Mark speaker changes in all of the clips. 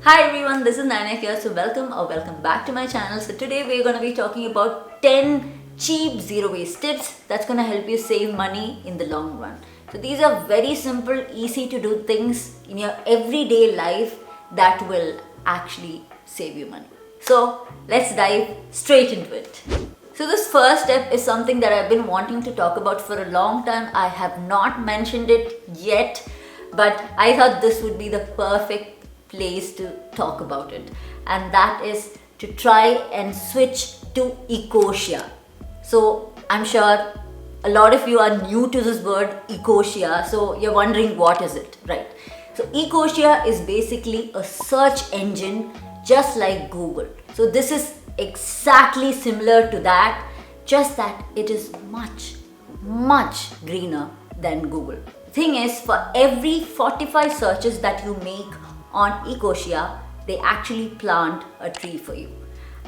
Speaker 1: Hi everyone, this is Nayana here. So welcome back to my channel. So today we're going to be talking about 10 cheap zero waste tips that's going to help you save money in the long run. So these are very simple, easy to do things in your everyday life that will actually save you money. So let's dive straight into it. So this first step is something that I've been wanting to talk about for a long time. I have not mentioned it yet, but I thought this would be the perfect place to talk about it, and that is to try and switch to Ecosia. So I'm sure a lot of you are new to this word Ecosia, so you're wondering what is it, right? So Ecosia is basically a search engine just like Google. So this is exactly similar to that, just that it is much greener than Google. The thing is, for every 45 searches that you make on Ecosia, they actually plant a tree for you.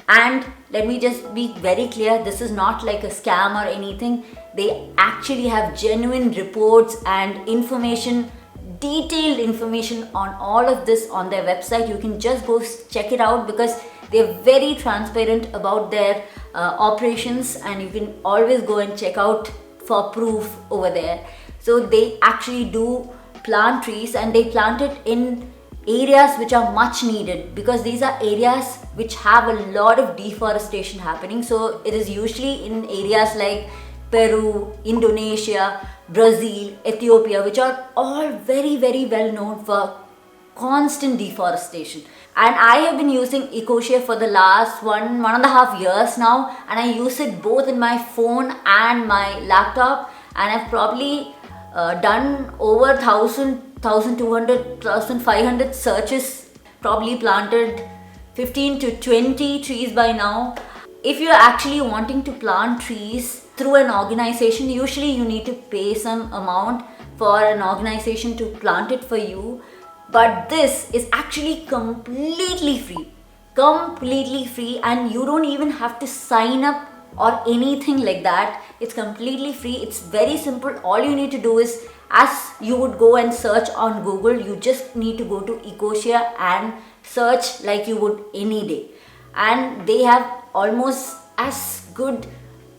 Speaker 1: And let me just be very clear, this is not like a scam or anything. They actually have genuine reports and information, detailed information on all of this on their website. You can just go check it out because they're very transparent about their operations, and you can always go and check out for proof over there. So they actually do plant trees, and they plant it in areas which are much needed, because these are areas which have a lot of deforestation happening. So it is usually in areas like Peru, Indonesia, Brazil, Ethiopia, which are all very well known for constant deforestation. And I have been using Ecosia for the last one and a half years now, and I use it both in my phone and my laptop, and I've probably done over 1,200, 1,500 searches, probably planted 15 to 20 trees by now. If you're actually wanting to plant trees through an organization, usually you need to pay some amount for an organization to plant it for you. But this is actually completely free, and you don't even have to sign up or anything like that. It's completely free. It's very simple. All you need to do is, as you would go and search on Google, you just need to go to Ecosia and search like you would any day. And they have almost as good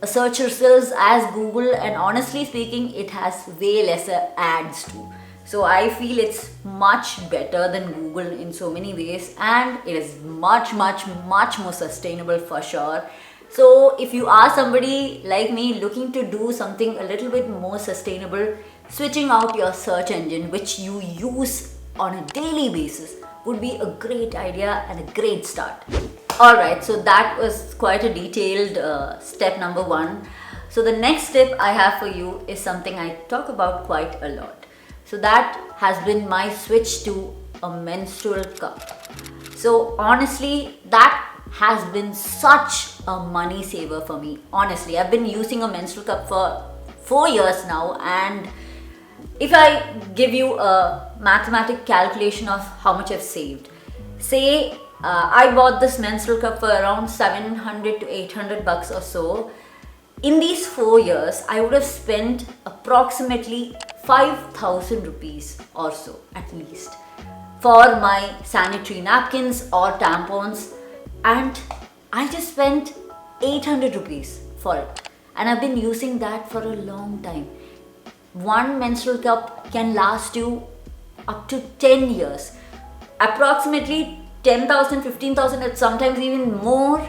Speaker 1: search results as Google, and honestly speaking, it has way lesser ads too. So I feel it's much better than Google in so many ways, and it is much more sustainable for sure. So if you are somebody like me looking to do something a little bit more sustainable, switching out your search engine, which you use on a daily basis, would be a great idea and a great start. Alright, so that was quite a detailed step number one. So the next tip I have for you is something I talk about quite a lot. So that has been my switch to a menstrual cup. So honestly, that has been such a money saver for me. Honestly, I've been using a menstrual cup for 4 years now, and if I give you a mathematic calculation of how much I've saved, say I bought this menstrual cup for around 700 to 800 bucks or so. In these 4 years, I would have spent approximately 5,000 rupees or so at least for my sanitary napkins or tampons, and I just spent 800 rupees for it, and I've been using that for a long time. One menstrual cup can last you up to 10 years. Approximately 10,000, 15,000, and sometimes even more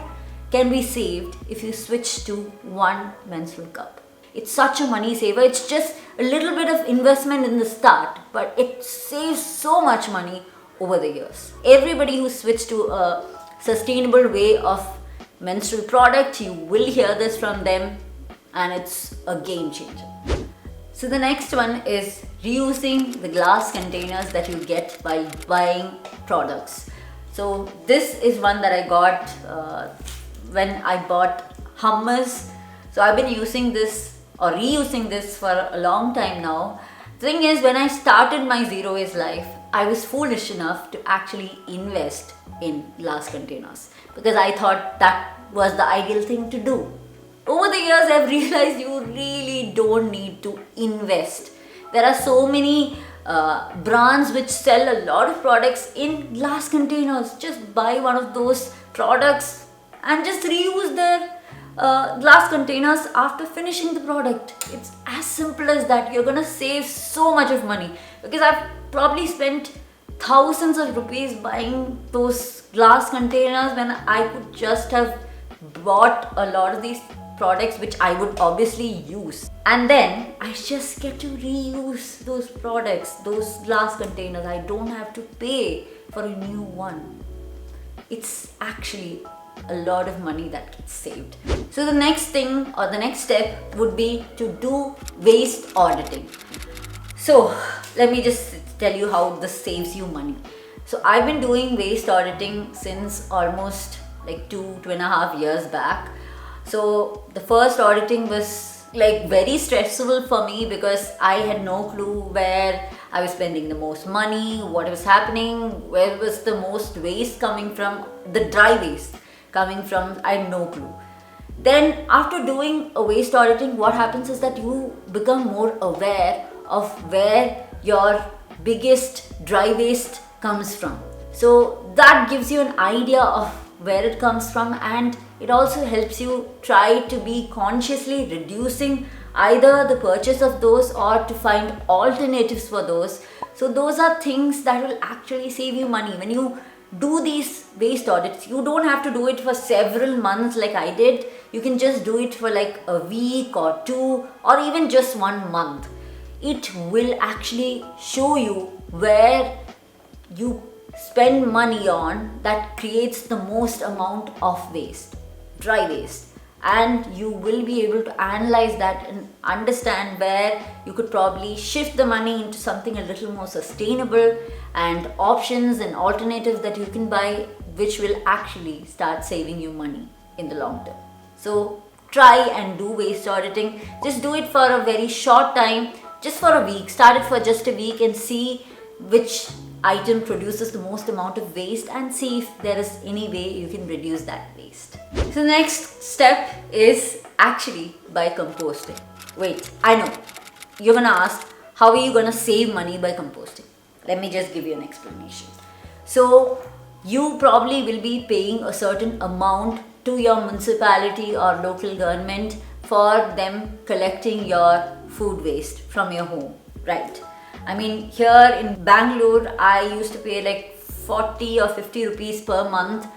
Speaker 1: can be saved if you switch to one menstrual cup. It's such a money saver. It's just a little bit of investment in the start, but it saves so much money over the years. Everybody who switched to a sustainable way of menstrual product, you will hear this from them, and it's a game changer. So the next one is reusing the glass containers that you get by buying products. So this is one that I got when I bought hummus. So I've been using this or reusing this for a long time now. The thing is, when I started my zero waste life, I was foolish enough to actually invest in glass containers because I thought that was the ideal thing to do. Over the years, I've realized you really don't need to invest. There are so many brands which sell a lot of products in glass containers. Just buy one of those products and just reuse their glass containers after finishing the product. It's as simple as that. You're gonna save so much of money, because I've probably spent thousands of rupees buying those glass containers when I could just have bought a lot of these products which I would obviously use, and then I just get to reuse those products, those glass containers. I don't have to pay for a new one. It's actually a lot of money that gets saved. So the next thing, or the next step, would be to do waste auditing. So let me just tell you how this saves you money. So I've been doing waste auditing since almost like 2.5 years back. So the first auditing was like very stressful for me, because I had no clue where I was spending the most money, what was happening, where was the most waste coming from, the dry waste coming from, I had no clue. Then after doing a waste auditing, what happens is that you become more aware of where your biggest dry waste comes from. So that gives you an idea of where it comes from, and it also helps you try to be consciously reducing either the purchase of those or to find alternatives for those. So those are things that will actually save you money. When you do these waste audits, you don't have to do it for several months like I did. You can just do it for like a week or two, or even just 1 month. It will actually show you where you spend money on that creates the most amount of waste, dry waste, and you will be able to analyze that and understand where you could probably shift the money into something a little more sustainable, and options and alternatives that you can buy, which will actually start saving you money in the long term. So try and do waste auditing. Just do it for a very short time, just for a week. Start it for just a week and see which item produces the most amount of waste, and see if there is any way you can reduce that waste. So the next step is actually by composting. Wait, I know. You're gonna ask, how are you gonna save money by composting? Let me just give you an explanation. So you probably will be paying a certain amount to your municipality or local government for them collecting your food waste from your home, right? I mean, here in Bangalore, I used to pay like 40 or 50 rupees per month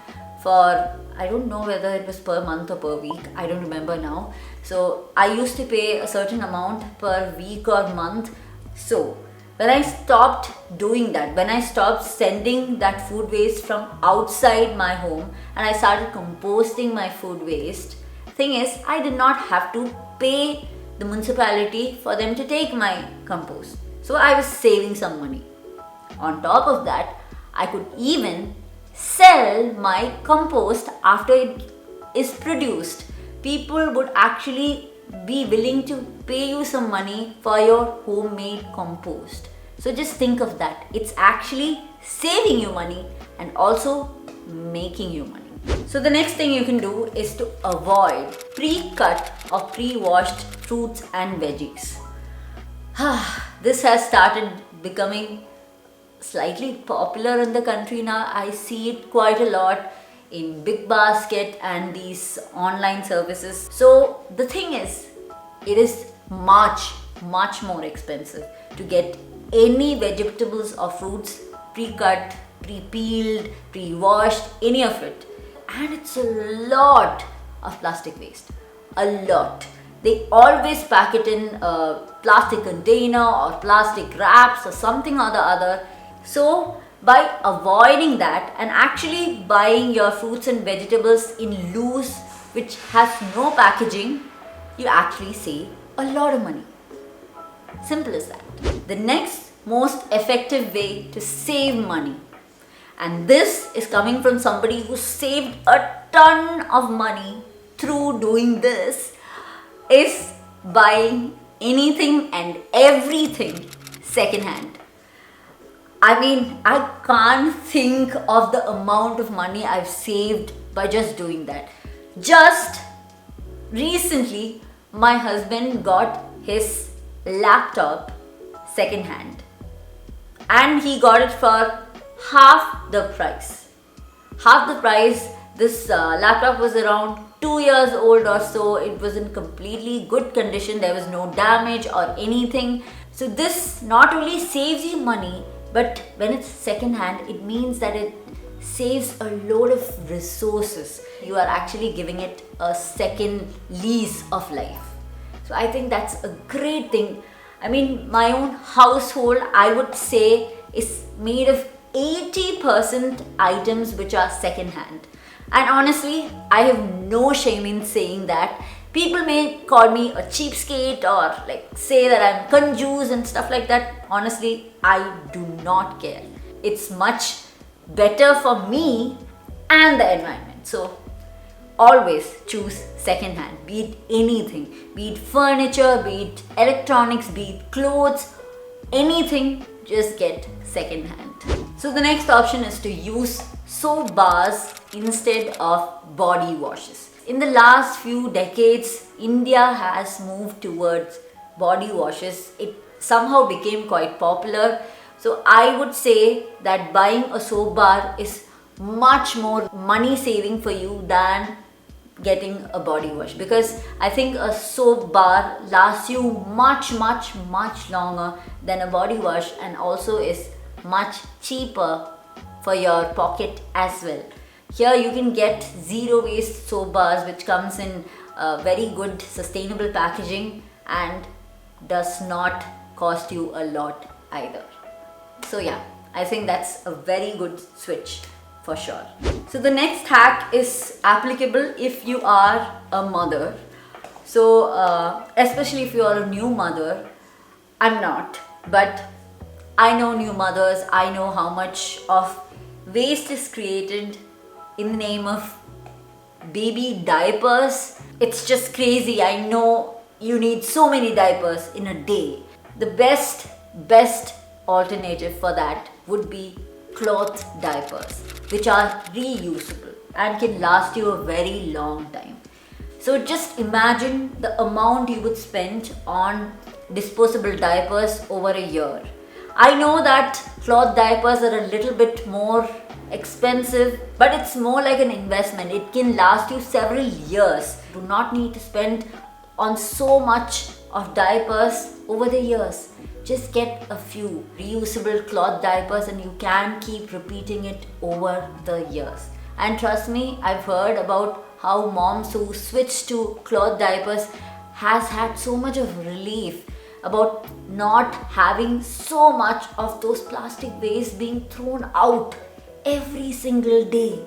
Speaker 1: for, I don't know whether it was per month or per week, I don't remember now. So I used to pay a certain amount per week or month. So when I stopped doing that, when I stopped sending that food waste from outside my home and I started composting my food waste, thing is, I did not have to pay the municipality for them to take my compost. So I was saving some money. On top of that, I could even sell my compost after it is produced. People would actually be willing to pay you some money for your homemade compost. So just think of that. It's actually saving you money and also making you money. So the next thing you can do is to avoid pre-cut or pre-washed fruits and veggies. This has started becoming slightly popular in the country now. I see it quite a lot in Big Basket and these online services. So the thing is, it is much more expensive to get any vegetables or fruits pre-cut, pre-peeled, pre-washed, any of it. And it's a lot of plastic waste. A lot. They always pack it in a plastic container or plastic wraps or something or the other. So by avoiding that and actually buying your fruits and vegetables in loose, which has no packaging, you actually save a lot of money. Simple as that. The next most effective way to save money, and this is coming from somebody who saved a ton of money through doing this, is buying anything and everything secondhand. I mean, I can't think of the amount of money I've saved by just doing that. Just recently, my husband got his laptop secondhand. and he got it for half the price. Half the price. This laptop was around 2 years old or so. It was in completely good condition. There was no damage or anything. So this not only saves you money, but when it's second hand, it means that it saves a load of resources. You are actually giving it a second lease of life. So I think that's a great thing. I mean, my own household, I would say, is made of 80% items which are second hand. And honestly, I have no shame in saying that. People may call me a cheapskate or like say that I'm conjuice and stuff like that. Honestly, I do not care. It's much better for me and the environment. So always choose second hand, be it anything, be it furniture, be it electronics, be it clothes, anything, just get second hand. So the next option is to use soap bars instead of body washes. In the last few decades, India has moved towards body washes. It somehow became quite popular. So I would say that buying a soap bar is much more money saving for you than getting a body wash, because I think a soap bar lasts you much longer than a body wash, and also is much cheaper for your pocket as well. Here you can get zero waste soap bars which comes in very good sustainable packaging and does not cost you a lot either. So yeah, I think that's a very good switch for sure. So the next hack is applicable if you are a mother. So especially if you are a new mother. I'm not, but I know new mothers. I know how much of waste is created in the name of baby diapers. It's just crazy. I know you need so many diapers in a day. The best alternative for that would be cloth diapers, which are reusable and can last you a very long time. So just imagine the amount you would spend on disposable diapers over a year. I know that cloth diapers are a little bit more expensive, but it's more like an investment. It can last you several years. You do not need to spend on so much of diapers over the years. Just get a few reusable cloth diapers and you can keep repeating it over the years. And trust me, I've heard about how moms who switch to cloth diapers has had so much of relief about not having so much of those plastic waste being thrown out every single day.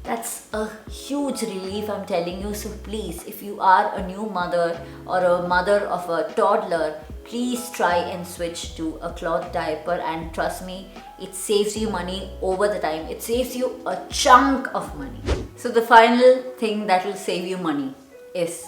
Speaker 1: That's a huge relief, I'm telling you. So please, if you are a new mother or a mother of a toddler, please try and switch to a cloth diaper, and trust me, it saves you money over the time. It saves you a chunk of money. So the final thing that will save you money is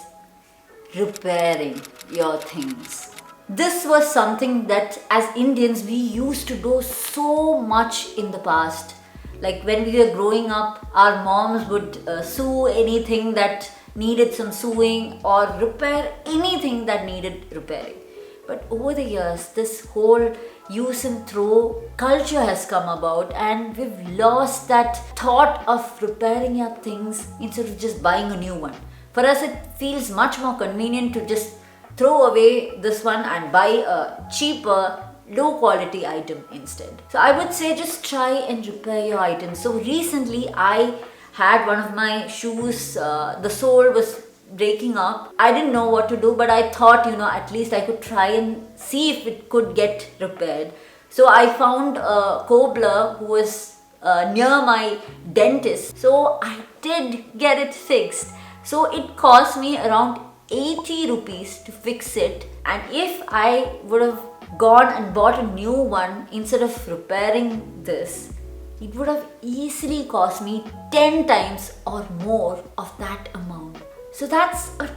Speaker 1: repairing your things. This was something that as Indians we used to do so much in the past. Like when we were growing up, our moms would sew anything that needed some sewing or repair anything that needed repairing. But over the years, this whole use and throw culture has come about, and we've lost that thought of repairing your things instead of just buying a new one. For us, it feels much more convenient to just throw away this one and buy a cheaper, low quality item instead. So I would say just try and repair your items. So recently I had one of my shoes, the sole was breaking up. I didn't know what to do, but I thought, at least I could try and see if it could get repaired. So I found a cobbler who was near my dentist. So I did get it fixed. So it cost me around 80 rupees to fix it, and if I would have gone and bought a new one instead of repairing this, it would have easily cost me 10 times or more of that amount. So that's a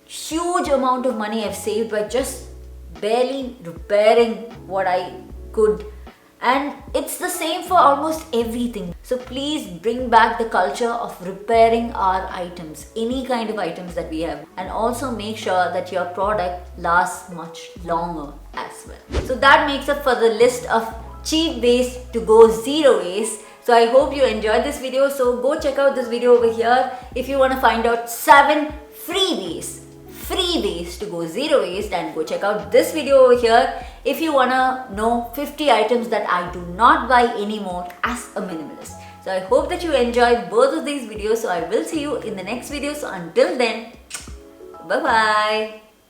Speaker 1: huge amount of money I've saved by just barely repairing what I could. And it's the same for almost everything. So please bring back the culture of repairing our items, any kind of items that we have, and also make sure that your product lasts much longer as well. So that makes up for the list of cheap ways to go zero waste. So I hope you enjoyed this video. So go check out this video over here if you want to find out 7 free ways to go zero waste, and go check out this video over here if you want to know 50 items that I do not buy anymore as a minimalist. So I hope that you enjoyed both of these videos. So I will see you in the next video. So until then, bye bye.